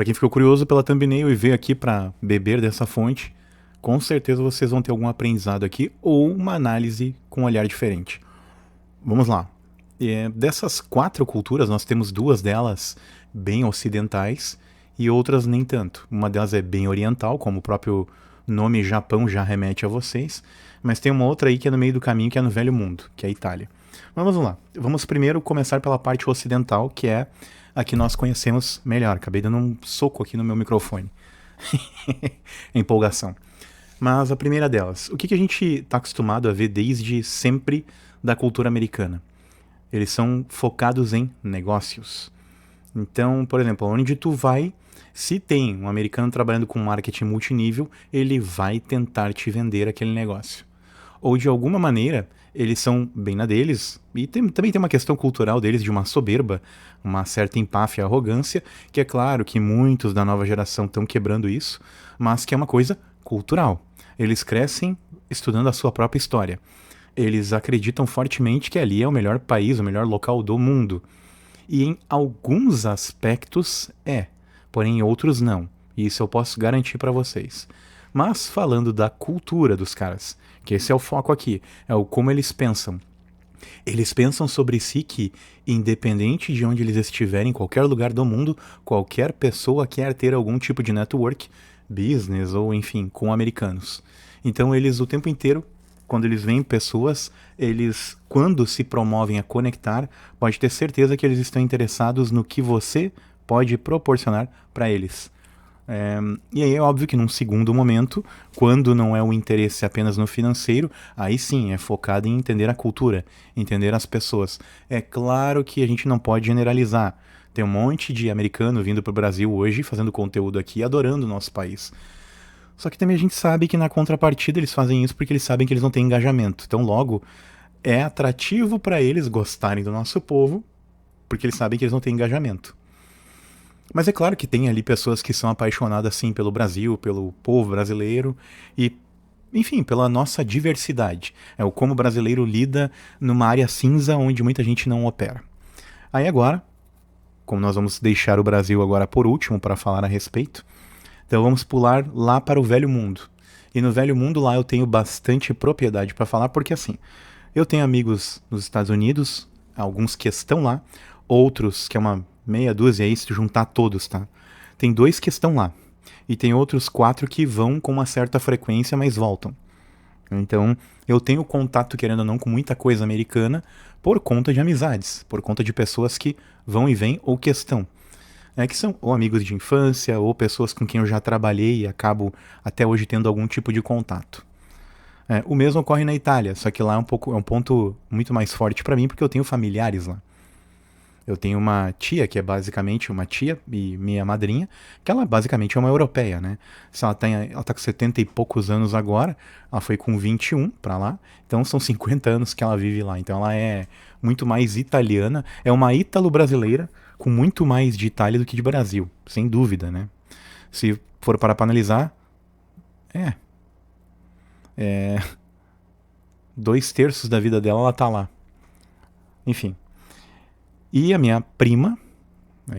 Pra quem ficou curioso pela thumbnail e veio aqui pra beber dessa fonte, com certeza vocês vão ter algum aprendizado aqui ou uma análise com um olhar diferente. Vamos lá. Dessas 4 culturas, nós temos 2 delas bem ocidentais e outras nem tanto. Uma delas é bem oriental, como o próprio nome Japão já remete a vocês, mas tem uma outra aí que é no meio do caminho, que é no Velho Mundo, que é a Itália. Mas vamos lá. Vamos primeiro começar pela parte ocidental, que é a que nós conhecemos melhor. Acabei dando um soco aqui no meu microfone. Empolgação. Mas a primeira delas, o que a gente está acostumado a ver desde sempre da cultura americana? Eles são focados em negócios. Então, por exemplo, onde tu vai, se tem um americano trabalhando com marketing multinível, ele vai tentar te vender aquele negócio. Ou de alguma maneira, eles são bem na deles, e também tem uma questão cultural deles de uma soberba, uma certa empáfia e arrogância, que é claro que muitos da nova geração estão quebrando isso, mas que é uma coisa cultural. Eles crescem estudando a sua própria história. Eles acreditam fortemente que ali é o melhor país, o melhor local do mundo. E em alguns aspectos porém em outros não. Isso eu posso garantir para vocês. Mas falando da cultura dos caras, que esse é o foco aqui, é o como eles pensam. Eles pensam sobre si que, independente de onde eles estiverem, em qualquer lugar do mundo, qualquer pessoa quer ter algum tipo de network, business ou enfim, com americanos. Então eles o tempo inteiro, quando eles veem pessoas, eles, quando se promovem a conectar, pode ter certeza que eles estão interessados no que você pode proporcionar para eles. E aí é óbvio que num segundo momento, quando não é o interesse apenas no financeiro, aí sim é focado em entender a cultura, entender as pessoas. É claro que a gente não pode generalizar. Tem um monte de americano vindo pro Brasil hoje, fazendo conteúdo aqui, adorando o nosso país. Só que também a gente sabe que na contrapartida eles fazem isso porque eles sabem que eles não têm engajamento. Então logo é atrativo para eles gostarem do nosso povo, porque eles sabem que eles não têm engajamento. Mas é claro que tem ali pessoas que são apaixonadas sim pelo Brasil, pelo povo brasileiro e, enfim, pela nossa diversidade. É o como o brasileiro lida numa área cinza onde muita gente não opera. Aí agora, como nós vamos deixar o Brasil agora por último para falar a respeito, então vamos pular lá para o Velho Mundo. E no Velho Mundo lá eu tenho bastante propriedade para falar, porque assim, eu tenho amigos nos Estados Unidos, alguns que estão lá, outros que é uma meia dúzia aí, se tu juntar todos, tá? Tem 2 que estão lá. E tem outros 4 que vão com uma certa frequência, mas voltam. Então, eu tenho contato, querendo ou não, com muita coisa americana por conta de amizades, por conta de pessoas que vão e vêm ou que estão. Que são ou amigos de infância, ou pessoas com quem eu já trabalhei e acabo até hoje tendo algum tipo de contato. O mesmo ocorre na Itália, só que lá é um ponto muito mais forte para mim, porque eu tenho familiares lá. Eu tenho uma tia, que é basicamente uma tia e minha madrinha, que ela basicamente é uma europeia, né? Ela tá com 70 e poucos anos agora, ela foi com 21 pra lá, então são 50 anos que ela vive lá. Então ela é muito mais italiana, é uma ítalo-brasileira com muito mais de Itália do que de Brasil, sem dúvida, né? Se for para analisar, é, é 2/3 da vida dela ela tá lá. Enfim. E a minha prima,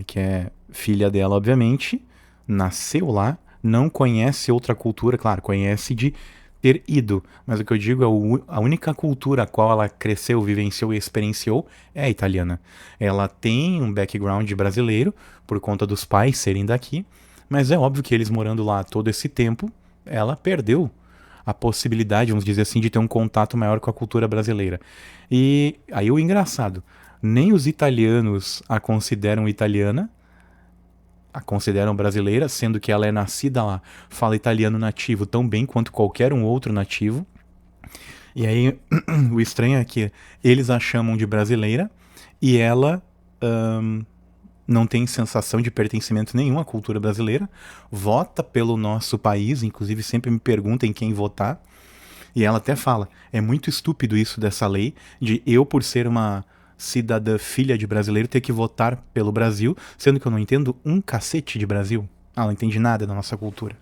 que é filha dela, obviamente, nasceu lá, não conhece outra cultura, claro, conhece de ter ido, mas o que eu digo é a única cultura a qual ela cresceu, vivenciou e experienciou é a italiana. Ela tem um background brasileiro, por conta dos pais serem daqui, mas é óbvio que eles morando lá todo esse tempo, ela perdeu a possibilidade, vamos dizer assim, de ter um contato maior com a cultura brasileira. E aí o engraçado, nem os italianos a consideram italiana, a consideram brasileira, sendo que ela é nascida lá, fala italiano nativo tão bem quanto qualquer um outro nativo. E aí o estranho é que eles a chamam de brasileira e ela não tem sensação de pertencimento nenhum à cultura brasileira, vota pelo nosso país, inclusive sempre me pergunta em quem votar. E ela até fala, é muito estúpido isso dessa lei, de eu, por ser uma cidadã filha de brasileiro, ter que votar pelo Brasil, sendo que eu não entendo um cacete de Brasil. Ela não entende nada da nossa cultura.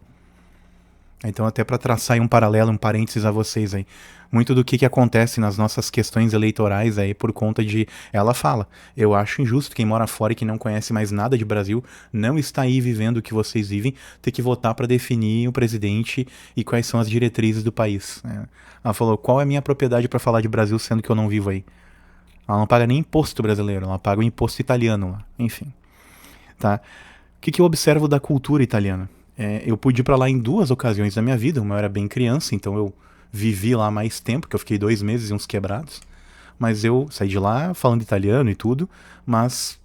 Então, até para traçar aí um paralelo, um parênteses a vocês aí, muito do que acontece nas nossas questões eleitorais aí por conta de... Ela fala, eu acho injusto quem mora fora e que não conhece mais nada de Brasil, não está aí vivendo o que vocês vivem, ter que votar para definir o presidente e quais são as diretrizes do país. Né? Ela falou, qual é a minha propriedade para falar de Brasil sendo que eu não vivo aí? Ela não paga nem imposto brasileiro, ela paga o imposto italiano lá, enfim. Tá? O que eu observo da cultura italiana? Eu pude ir pra lá em 2 ocasiões da minha vida. Uma eu era bem criança, então eu vivi lá mais tempo, que eu fiquei 2 meses e uns quebrados. Mas eu saí de lá falando italiano e tudo, mas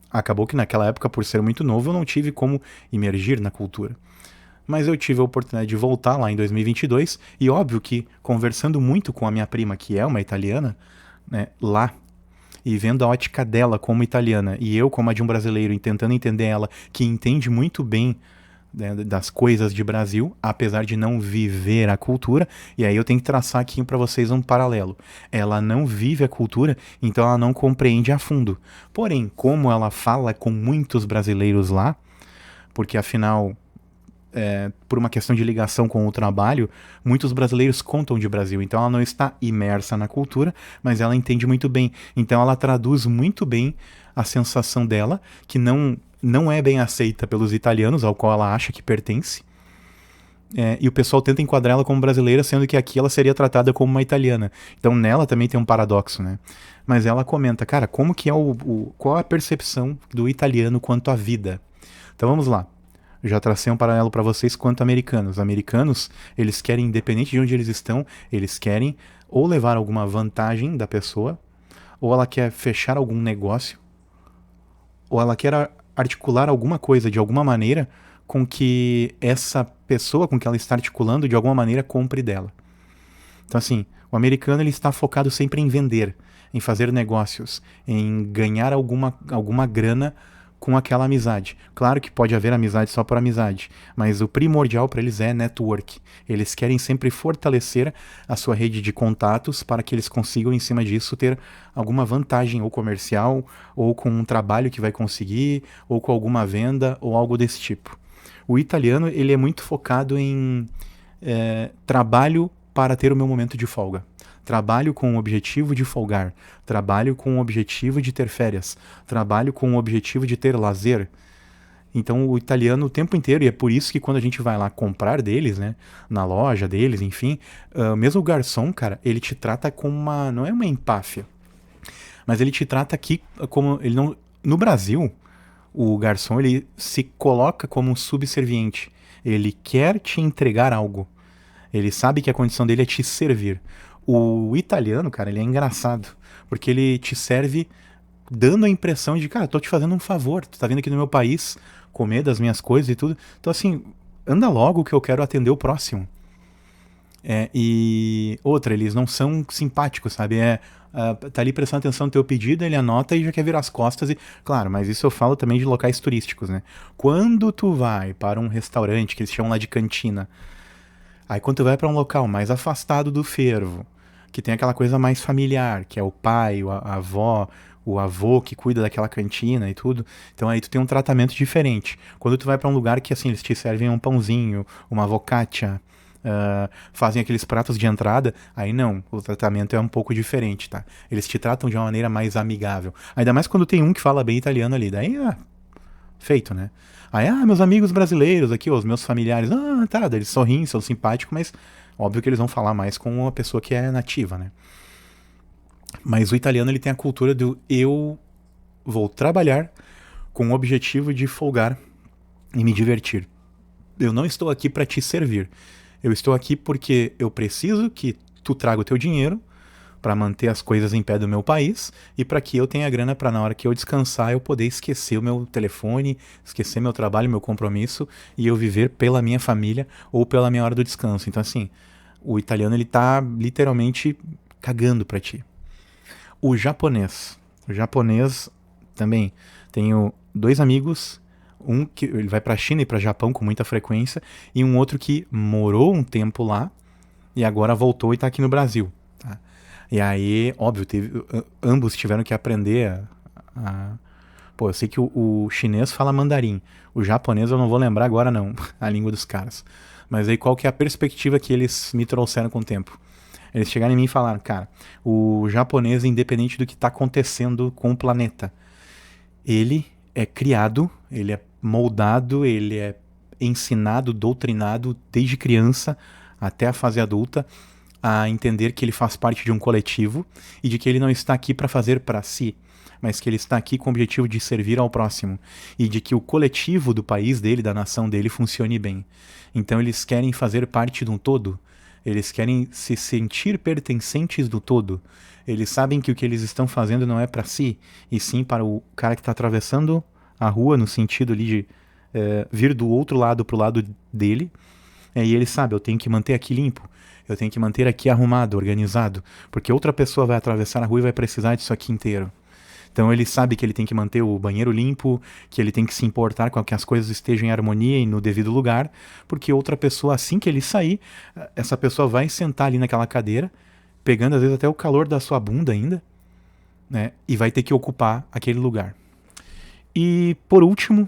acabou que naquela época, por ser muito novo, eu não tive como imergir na cultura. Mas eu tive a oportunidade de voltar lá em 2022 e óbvio que conversando muito com a minha prima, que é uma italiana, né, lá, e vendo a ótica dela como italiana e eu como a de um brasileiro e tentando entender ela, que entende muito bem, né, das coisas de Brasil, apesar de não viver a cultura, e aí eu tenho que traçar aqui para vocês um paralelo. Ela não vive a cultura, então ela não compreende a fundo. Porém, como ela fala com muitos brasileiros lá, porque afinal por uma questão de ligação com o trabalho, muitos brasileiros contam de Brasil. Então ela não está imersa na cultura, mas ela entende muito bem. Então ela traduz muito bem a sensação dela, que não é bem aceita pelos italianos, ao qual ela acha que pertence. E o pessoal tenta enquadrar ela como brasileira, sendo que aqui ela seria tratada como uma italiana. Então nela também tem um paradoxo, né? Mas ela comenta, cara, como que é qual a percepção do italiano quanto à vida? Então vamos lá. Eu já tracei um paralelo para vocês quanto americanos. Americanos, eles querem, independente de onde eles estão, eles querem ou levar alguma vantagem da pessoa, ou ela quer fechar algum negócio, ou ela quer articular alguma coisa de alguma maneira com que essa pessoa com que ela está articulando de alguma maneira compre dela. Então assim, o americano ele está focado sempre em vender, em fazer negócios, em ganhar alguma grana com aquela amizade. Claro que pode haver amizade só por amizade, mas o primordial para eles é network. Eles querem sempre fortalecer a sua rede de contatos para que eles consigam, em cima disso, ter alguma vantagem ou comercial, ou com um trabalho que vai conseguir, ou com alguma venda, ou algo desse tipo. O italiano ele é muito focado em trabalho para ter o meu momento de folga. Trabalho com o objetivo de folgar. Trabalho com o objetivo de ter férias. Trabalho com o objetivo de ter lazer. Então o italiano o tempo inteiro, e é por isso que quando a gente vai lá comprar deles, né, na loja deles, enfim, mesmo o garçom, cara, ele te trata com não é uma empáfia, mas ele te trata aqui como, ele não, no Brasil, o garçom, ele se coloca como um subserviente. Ele quer te entregar algo. Ele sabe que a condição dele é te servir. O italiano, cara, ele é engraçado, porque ele te serve dando a impressão de, cara, tô te fazendo um favor, tu tá vindo aqui no meu país comer das minhas coisas e tudo. Então, assim, anda logo que eu quero atender o próximo. E outra, eles não são simpáticos, sabe? Tá ali prestando atenção no teu pedido, ele anota e já quer virar as costas. E claro, mas isso eu falo também de locais turísticos, né? Quando tu vai para um restaurante, que eles chamam lá de cantina, aí quando tu vai para um local mais afastado do fervo, que tem aquela coisa mais familiar, que é o pai, a avó, o avô que cuida daquela cantina e tudo, então aí tu tem um tratamento diferente. Quando tu vai para um lugar que assim, eles te servem um pãozinho, uma focaccia, fazem aqueles pratos de entrada, aí não, o tratamento é um pouco diferente, tá? Eles te tratam de uma maneira mais amigável. Ainda mais quando tem um que fala bem italiano ali, daí feito, né? Aí, meus amigos brasileiros aqui, os meus familiares, tá, eles sorriem, são simpáticos, mas óbvio que eles vão falar mais com uma pessoa que é nativa, né? Mas o italiano, ele tem a cultura do eu vou trabalhar com o objetivo de folgar e me divertir. Eu não estou aqui para te servir. Eu estou aqui porque eu preciso que tu traga o teu dinheiro para manter as coisas em pé do meu país e para que eu tenha grana para na hora que eu descansar eu poder esquecer o meu telefone, esquecer meu trabalho, meu compromisso e eu viver pela minha família ou pela minha hora do descanso. Então assim, o italiano ele tá literalmente cagando para ti. O japonês também, tenho 2 amigos, um que ele vai para a China e para o Japão com muita frequência e um outro que morou um tempo lá e agora voltou e está aqui no Brasil. Tá? E aí, óbvio, ambos tiveram que aprender Pô, eu sei que o chinês fala mandarim. O japonês eu não vou lembrar agora não, a língua dos caras. Mas aí qual que é a perspectiva que eles me trouxeram com o tempo? Eles chegaram em mim e falaram, cara, o japonês, independente do que está acontecendo com o planeta, ele é criado, ele é moldado, ele é ensinado, doutrinado desde criança até a fase adulta a entender que ele faz parte de um coletivo e de que ele não está aqui para fazer para si, mas que ele está aqui com o objetivo de servir ao próximo e de que o coletivo do país dele, da nação dele, funcione bem. Então eles querem fazer parte de um todo, eles querem se sentir pertencentes do todo. Eles sabem que o que eles estão fazendo não é para si, e sim para o cara que está atravessando a rua, no sentido ali de vir do outro lado pro lado dele. E ele sabe, eu tenho que manter aqui limpo, eu tenho que manter aqui arrumado, organizado, porque outra pessoa vai atravessar a rua e vai precisar disso aqui inteiro. Então ele sabe que ele tem que manter o banheiro limpo, que ele tem que se importar com que as coisas estejam em harmonia e no devido lugar, porque outra pessoa, assim que ele sair, essa pessoa vai sentar ali naquela cadeira, pegando às vezes até o calor da sua bunda ainda, né, e vai ter que ocupar aquele lugar. E por último,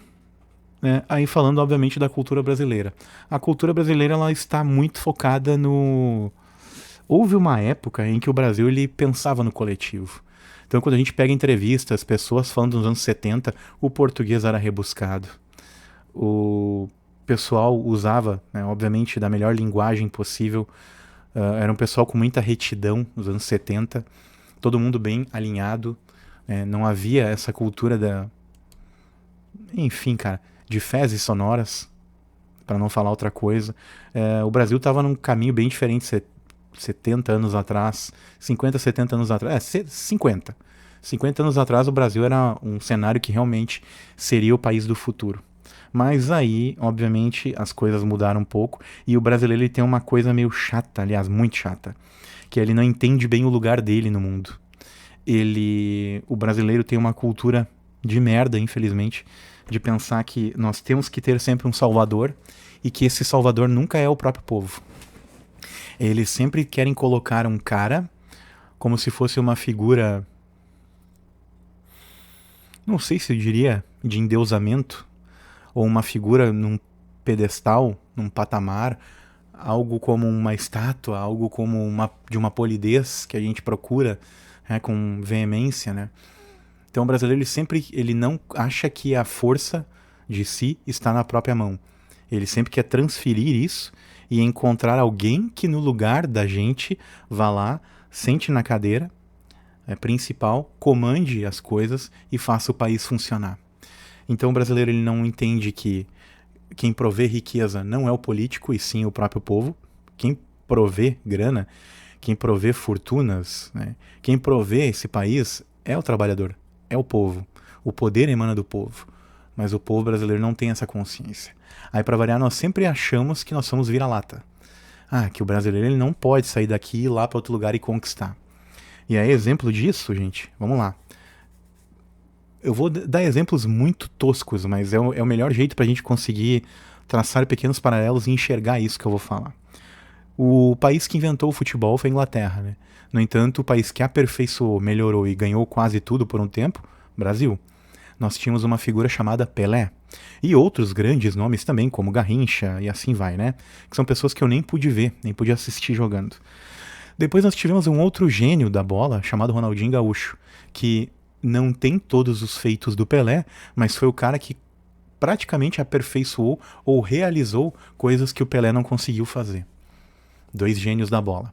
né, aí falando obviamente da cultura brasileira. A cultura brasileira ela está muito focada no... Houve uma época em que o Brasil ele pensava no coletivo. Então, quando a gente pega entrevistas, pessoas falando nos anos 70, o português era rebuscado. O pessoal usava, né, obviamente, da melhor linguagem possível. Era um pessoal com muita retidão nos anos 70. Todo mundo bem alinhado. Não havia essa cultura da... Enfim, cara, de fezes sonoras, para não falar outra coisa. O Brasil estava num caminho bem diferente 70 anos atrás, 50, 70 anos atrás, 50 anos atrás o Brasil era um cenário que realmente seria o país do futuro. Mas aí, obviamente, as coisas mudaram um pouco e o brasileiro ele tem uma coisa meio chata, aliás, muito chata, que ele não entende bem o lugar dele no mundo. O brasileiro tem uma cultura de merda, infelizmente, de pensar que nós temos que ter sempre um salvador e que esse salvador nunca é o próprio povo. Eles sempre querem colocar um cara como se fosse uma figura, não sei se eu diria de endeusamento, ou uma figura num pedestal, num patamar, algo como uma estátua, algo como de uma polidez que a gente procura, né, com veemência, né? Então o brasileiro ele não acha que a força de si está na própria mão. Ele sempre quer transferir isso e encontrar alguém que no lugar da gente vá lá, sente na cadeira principal, comande as coisas e faça o país funcionar. Então o brasileiro ele não entende que quem provê riqueza não é o político e sim o próprio povo. Quem provê grana, quem provê fortunas, né? Quem provê esse país é o trabalhador, é o povo. O poder emana do povo. Mas o povo brasileiro não tem essa consciência. Aí, para variar, nós sempre achamos que nós somos vira-lata. Que o brasileiro ele não pode sair daqui e ir lá para outro lugar e conquistar. E aí, exemplo disso, gente, vamos lá. Eu vou dar exemplos muito toscos, mas é o melhor jeito para a gente conseguir traçar pequenos paralelos e enxergar isso que eu vou falar. O país que inventou o futebol foi a Inglaterra, né? No entanto, o país que aperfeiçoou, melhorou e ganhou quase tudo por um tempo, Brasil. Nós tínhamos uma figura chamada Pelé. E outros grandes nomes também, como Garrincha e assim vai, né? Que são pessoas que eu nem pude ver, nem pude assistir jogando. Depois nós tivemos um outro gênio da bola, chamado Ronaldinho Gaúcho, que não tem todos os feitos do Pelé, mas foi o cara que praticamente aperfeiçoou ou realizou coisas que o Pelé não conseguiu fazer. Dois gênios da bola.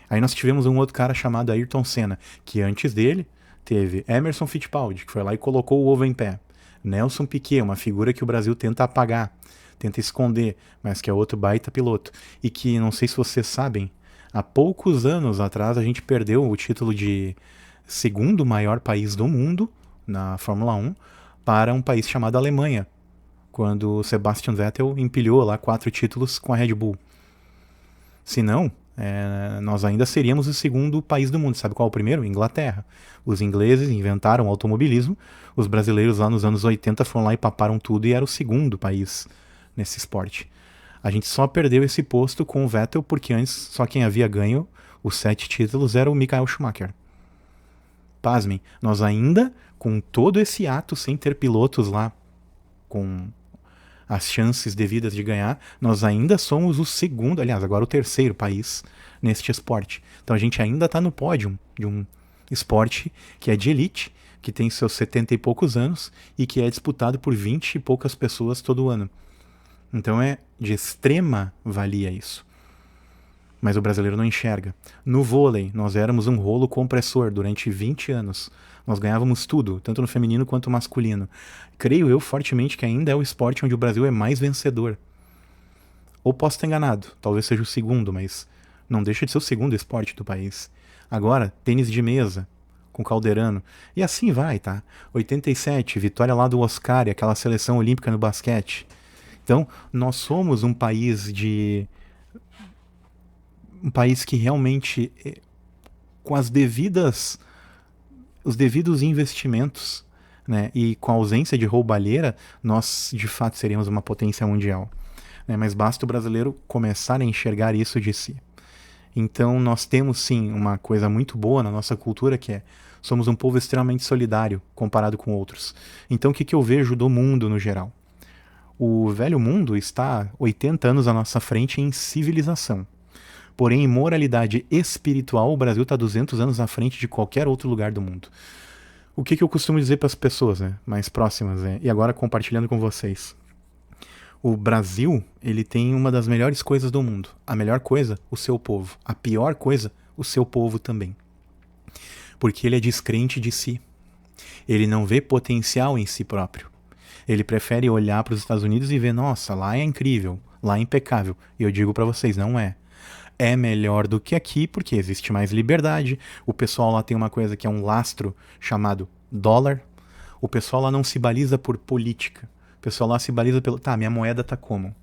Aí nós tivemos um outro cara chamado Ayrton Senna, que antes dele teve Emerson Fittipaldi, que foi lá e colocou o ovo em pé. Nelson Piquet, uma figura que o Brasil tenta apagar, tenta esconder, mas que é outro baita piloto. E que, não sei se vocês sabem, há poucos anos atrás a gente perdeu o título de segundo maior país do mundo na Fórmula 1 para um país chamado Alemanha, quando Sebastian Vettel empilhou lá 4 títulos com a Red Bull. Se não, nós ainda seríamos o segundo país do mundo. Sabe qual é o primeiro? Inglaterra. Os ingleses inventaram o automobilismo, os brasileiros lá nos anos 80 foram lá e paparam tudo e era o segundo país nesse esporte. A gente só perdeu esse posto com o Vettel porque antes só quem havia ganho os 7 títulos era o Michael Schumacher. pasmem, nós ainda, com todo esse ato, sem ter pilotos lá com as chances devidas de ganhar, nós ainda somos o segundo, aliás, agora o terceiro país neste esporte. Então a gente ainda está no pódio de um esporte que é de elite, que tem seus 70 e poucos anos e que é disputado por 20 e poucas pessoas todo ano. Então é de extrema valia isso. Mas o brasileiro não enxerga. No vôlei, nós éramos um rolo compressor durante 20 anos. Nós ganhávamos tudo, tanto no feminino quanto no masculino. Creio eu fortemente que ainda é o esporte onde o Brasil é mais vencedor. Ou posso estar enganado, talvez seja o segundo, mas não deixa de ser o segundo esporte do país. Agora, tênis de mesa, com Calderano. E assim vai, tá? 87, vitória lá do Oscar e aquela seleção olímpica no basquete. Então, nós somos um país que realmente, com os devidos investimentos, né, e com a ausência de roubalheira, nós de fato seríamos uma potência mundial. Né, mas basta o brasileiro começar a enxergar isso de si. Então nós temos sim uma coisa muito boa na nossa cultura, que é somos um povo extremamente solidário comparado com outros. Então o que eu vejo do mundo no geral? O velho mundo está 80 anos à nossa frente em civilização. Porém, em moralidade espiritual, o Brasil está 200 anos à frente de qualquer outro lugar do mundo. O que eu costumo dizer para as pessoas, né, mais próximas, né, e agora compartilhando com vocês? O Brasil, ele tem uma das melhores coisas do mundo. A melhor coisa, o seu povo. A pior coisa, o seu povo também. Porque ele é descrente de si. Ele não vê potencial em si próprio. Ele prefere olhar para os Estados Unidos e ver, nossa, lá é incrível, lá é impecável. E eu digo para vocês, não é. É melhor do que aqui porque existe mais liberdade. O pessoal lá tem uma coisa que é um lastro chamado dólar. O pessoal lá não se baliza por política. O pessoal lá se baliza pelo... Tá, minha moeda tá como?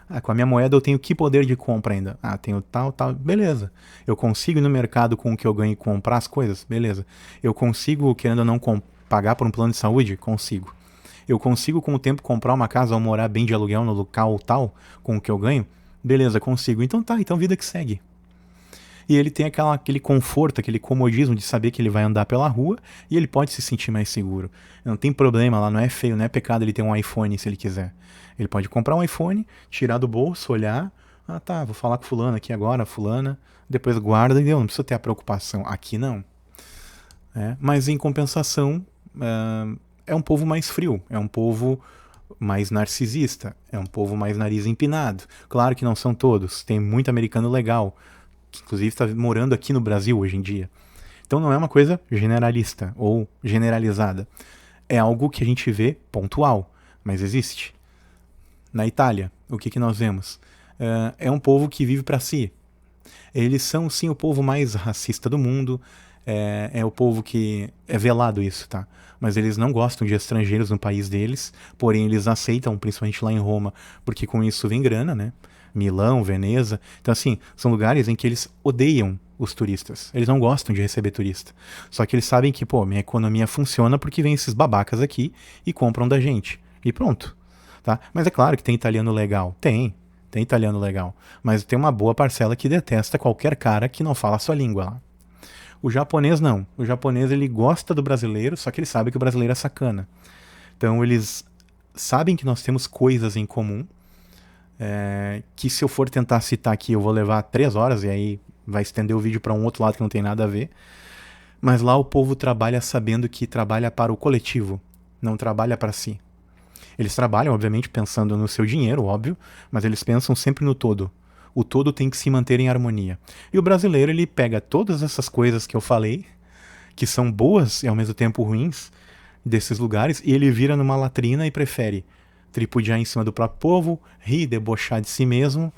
Ah, com a minha moeda eu tenho que poder de compra ainda? Ah, tenho tal. Beleza. Eu consigo ir no mercado com o que eu ganho e comprar as coisas? Beleza. Eu consigo, querendo ou não, pagar por um plano de saúde? Consigo. Eu consigo com o tempo comprar uma casa ou morar bem de aluguel no local tal com o que eu ganho? Beleza, consigo. Então tá, então vida que segue. E ele tem aquele conforto, aquele comodismo de saber que ele vai andar pela rua e ele pode se sentir mais seguro. Não tem problema lá, não é feio, não é pecado ele ter um iPhone se ele quiser. Ele pode comprar um iPhone, tirar do bolso, olhar, ah tá, vou falar com fulano aqui agora, fulana, depois guarda e deu, não precisa ter a preocupação. Aqui não. Mas em compensação, é um povo mais frio, é um povo mais narcisista, é um povo mais nariz empinado. Claro que não são todos, tem muito americano legal, que inclusive está morando aqui no Brasil hoje em dia. Então não é uma coisa generalista ou generalizada. É algo que a gente vê pontual, mas existe. Na Itália, o que nós vemos? É um povo que vive para si. Eles são sim o povo mais racista do mundo, é o povo que é velado isso, tá? Mas eles não gostam de estrangeiros no país deles, porém eles aceitam, principalmente lá em Roma, porque com isso vem grana, né? Milão, Veneza. Então, assim, são lugares em que eles odeiam os turistas. Eles não gostam de receber turista. Só que eles sabem que, pô, minha economia funciona porque vem esses babacas aqui e compram da gente. E pronto, tá? Mas é claro que tem italiano legal. Tem italiano legal. Mas tem uma boa parcela que detesta qualquer cara que não fala a sua língua lá. O japonês não. O japonês, ele gosta do brasileiro, só que ele sabe que o brasileiro é sacana. Então eles sabem que nós temos coisas em comum, que se eu for tentar citar aqui eu vou levar 3 horas e aí vai estender o vídeo para um outro lado que não tem nada a ver. Mas lá o povo trabalha sabendo que trabalha para o coletivo, não trabalha para si. Eles trabalham, obviamente, pensando no seu dinheiro, óbvio, mas eles pensam sempre no todo. O todo tem que se manter em harmonia. E o brasileiro, ele pega todas essas coisas que eu falei, que são boas e ao mesmo tempo ruins, desses lugares, e ele vira numa latrina e prefere tripudiar em cima do próprio povo, rir, debochar de si mesmo.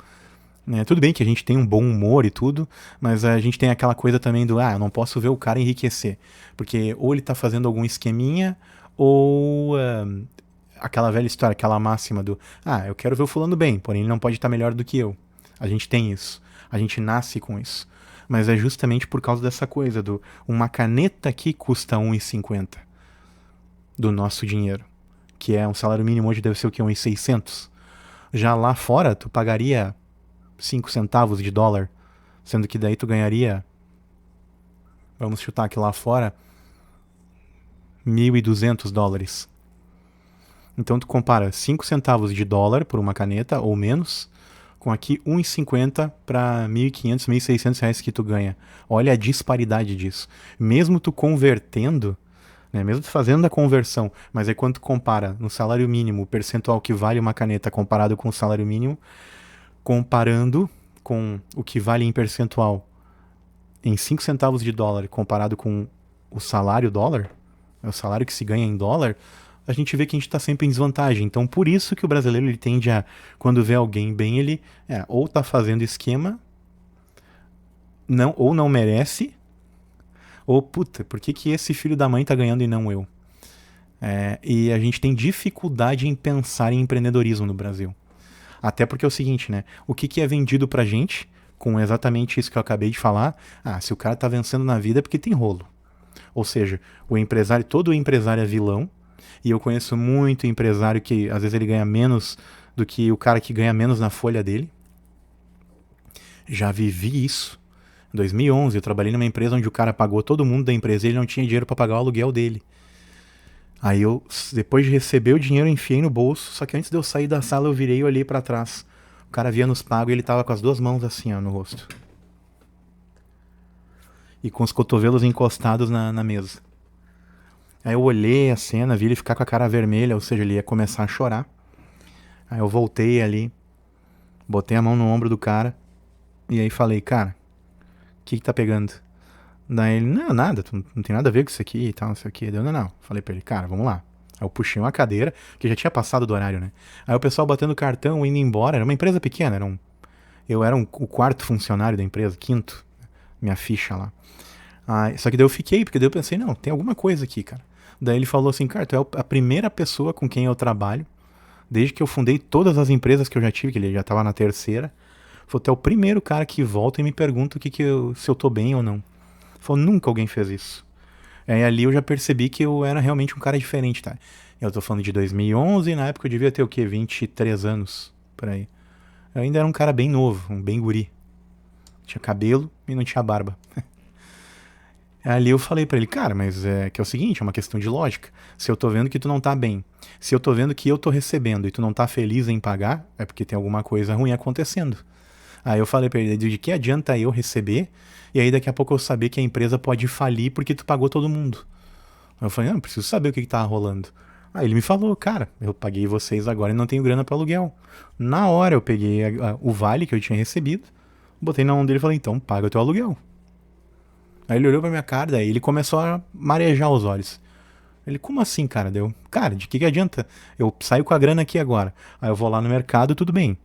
Tudo bem que a gente tem um bom humor e tudo, mas a gente tem aquela coisa também do, eu não posso ver o cara enriquecer, porque ou ele tá fazendo algum esqueminha, ou aquela velha história, aquela máxima do, eu quero ver o fulano bem, porém ele não pode estar melhor do que eu. A gente tem isso, a gente nasce com isso. Mas é justamente por causa dessa coisa do, uma caneta aqui custa R$1,50 do nosso dinheiro, que é um salário mínimo hoje deve ser o quê? R$1,600. Já lá fora, tu pagaria 5 centavos de dólar, sendo que daí tu ganharia, vamos chutar aqui lá fora, $1.200. Então tu compara 5 centavos de dólar por uma caneta ou menos, com aqui 1,50 para 1.500, 1.600 reais que tu ganha. Olha a disparidade disso. Mesmo tu convertendo, né, mesmo tu fazendo a conversão, mas aí quando tu compara no salário mínimo o percentual que vale uma caneta comparado com o salário mínimo, comparando com o que vale em percentual em 5 centavos de dólar comparado com o salário dólar, o salário que se ganha em dólar, a gente vê que a gente está sempre em desvantagem. Então, por isso que o brasileiro ele tende a, quando vê alguém bem, ele ou tá fazendo esquema, não, ou não merece, ou puta, por que esse filho da mãe tá ganhando e não eu? E a gente tem dificuldade em pensar em empreendedorismo no Brasil. Até porque é o seguinte, né? O que é vendido pra gente, com exatamente isso que eu acabei de falar, se o cara tá vencendo na vida é porque tem rolo. Ou seja, o empresário, todo empresário é vilão, e eu conheço muito empresário que às vezes ele ganha menos do que o cara que ganha menos na folha dele. Já vivi isso. Em 2011 eu trabalhei numa empresa onde o cara pagou todo mundo da empresa e ele não tinha dinheiro para pagar o aluguel dele. Aí eu, depois de receber o dinheiro, eu enfiei no bolso, só que antes de eu sair da sala eu virei e olhei para trás. O cara havia nos pago e ele tava com as duas mãos assim, ó, no rosto. E com os cotovelos encostados na mesa. Aí eu olhei a cena, vi ele ficar com a cara vermelha, ou seja, ele ia começar a chorar. Aí eu voltei ali, botei a mão no ombro do cara, e aí falei, cara, o que tá pegando? Daí ele, não, nada, não tem nada a ver com isso aqui e tal, não sei o que. Deu, não. Falei pra ele, cara, vamos lá. Aí eu puxei uma cadeira, que já tinha passado do horário, né? Aí o pessoal batendo cartão, indo embora, era uma empresa pequena, eu era o quarto funcionário da empresa, quinto, minha ficha lá. Só que daí eu fiquei, porque daí eu pensei, não, tem alguma coisa aqui, cara. Daí ele falou assim, cara, tu é a primeira pessoa com quem eu trabalho, desde que eu fundei todas as empresas que eu já tive, que ele já tava na terceira. Falou, tu é o primeiro cara que volta e me pergunta se eu tô bem ou não. Falou, nunca alguém fez isso. Aí ali eu já percebi que eu era realmente um cara diferente, tá? Eu tô falando de 2011, na época eu devia ter o quê? 23 anos, por aí. Eu ainda era um cara bem novo, um bem guri. Tinha cabelo e não tinha barba. Ali eu falei pra ele, cara, mas que é o seguinte, é uma questão de lógica. Se eu tô vendo que tu não tá bem, se eu tô vendo que eu tô recebendo e tu não tá feliz em pagar, é porque tem alguma coisa ruim acontecendo. Aí eu falei pra ele, de que adianta eu receber e aí daqui a pouco eu saber que a empresa pode falir porque tu pagou todo mundo. Aí eu falei, não, preciso saber o que tá rolando. Aí ele me falou, cara, eu paguei vocês agora e não tenho grana pra aluguel. Na hora eu peguei o vale que eu tinha recebido, botei na mão dele e falei, então paga o teu aluguel. Aí ele olhou pra minha cara, daí ele começou a marejar os olhos. Ele, como assim, cara? Deu, cara, de que adianta? Eu saio com a grana aqui agora. Aí eu vou lá no mercado, tudo bem.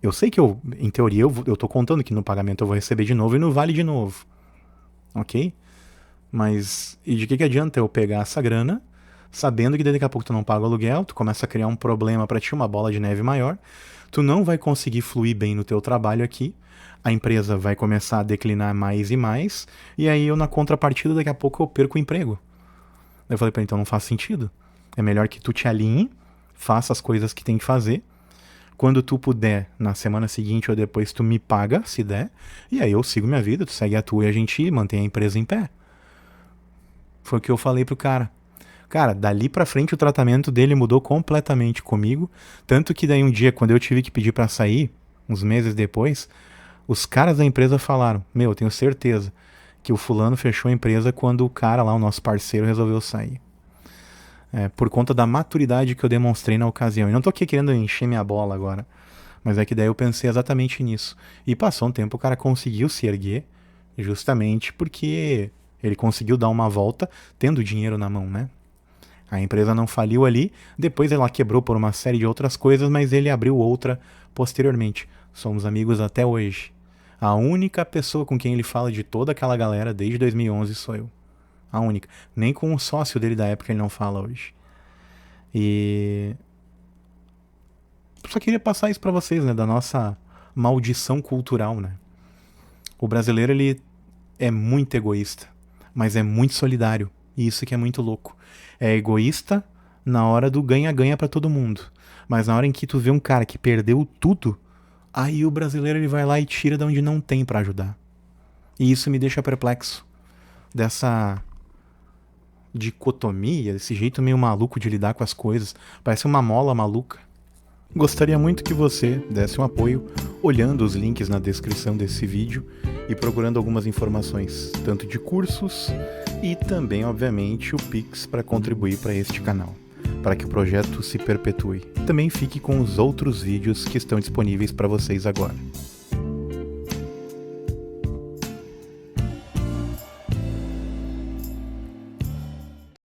Eu sei que em teoria, eu tô contando que no pagamento eu vou receber de novo e no vale de novo. Ok? Mas, e de que adianta eu pegar essa grana, sabendo que daqui a pouco tu não paga o aluguel, tu começa a criar um problema pra ti, uma bola de neve maior, tu não vai conseguir fluir bem no teu trabalho aqui, a empresa vai começar a declinar mais e mais, e aí eu na contrapartida daqui a pouco eu perco o emprego. Daí eu falei pra ele, então não faz sentido. É melhor que tu te alinhe, faça as coisas que tem que fazer, quando tu puder, na semana seguinte ou depois, tu me paga, se der, e aí eu sigo minha vida, tu segue a tua e a gente mantém a empresa em pé. Foi o que eu falei pro cara. Cara, dali pra frente o tratamento dele mudou completamente comigo, tanto que daí um dia, quando eu tive que pedir pra sair, uns meses depois, os caras da empresa falaram, eu tenho certeza que o fulano fechou a empresa quando o cara lá, o nosso parceiro, resolveu sair. Por conta da maturidade que eu demonstrei na ocasião. E não tô aqui querendo encher minha bola agora, mas é que daí eu pensei exatamente nisso. E passou um tempo, o cara conseguiu se erguer, justamente porque ele conseguiu dar uma volta tendo dinheiro na mão, né? A empresa não faliu ali, depois ela quebrou por uma série de outras coisas, mas ele abriu outra posteriormente. Somos amigos até hoje. A única pessoa com quem ele fala de toda aquela galera desde 2011 sou eu. A única. Nem com o sócio dele da época ele não fala hoje. E só queria passar isso pra vocês, né, da nossa maldição cultural, né? O brasileiro, ele é muito egoísta, mas é muito solidário. E isso que é muito louco. É egoísta na hora do ganha-ganha pra todo mundo. Mas na hora em que tu vê um cara que perdeu tudo, aí o brasileiro ele vai lá e tira de onde não tem pra ajudar. E isso me deixa perplexo. dicotomia, esse jeito meio maluco de lidar com as coisas. Parece uma mola maluca. Gostaria muito que você desse um apoio olhando os links na descrição desse vídeo e procurando algumas informações, tanto de cursos e também, obviamente, o Pix para contribuir para este canal, para que o projeto se perpetue. Também fique com os outros vídeos que estão disponíveis para vocês agora.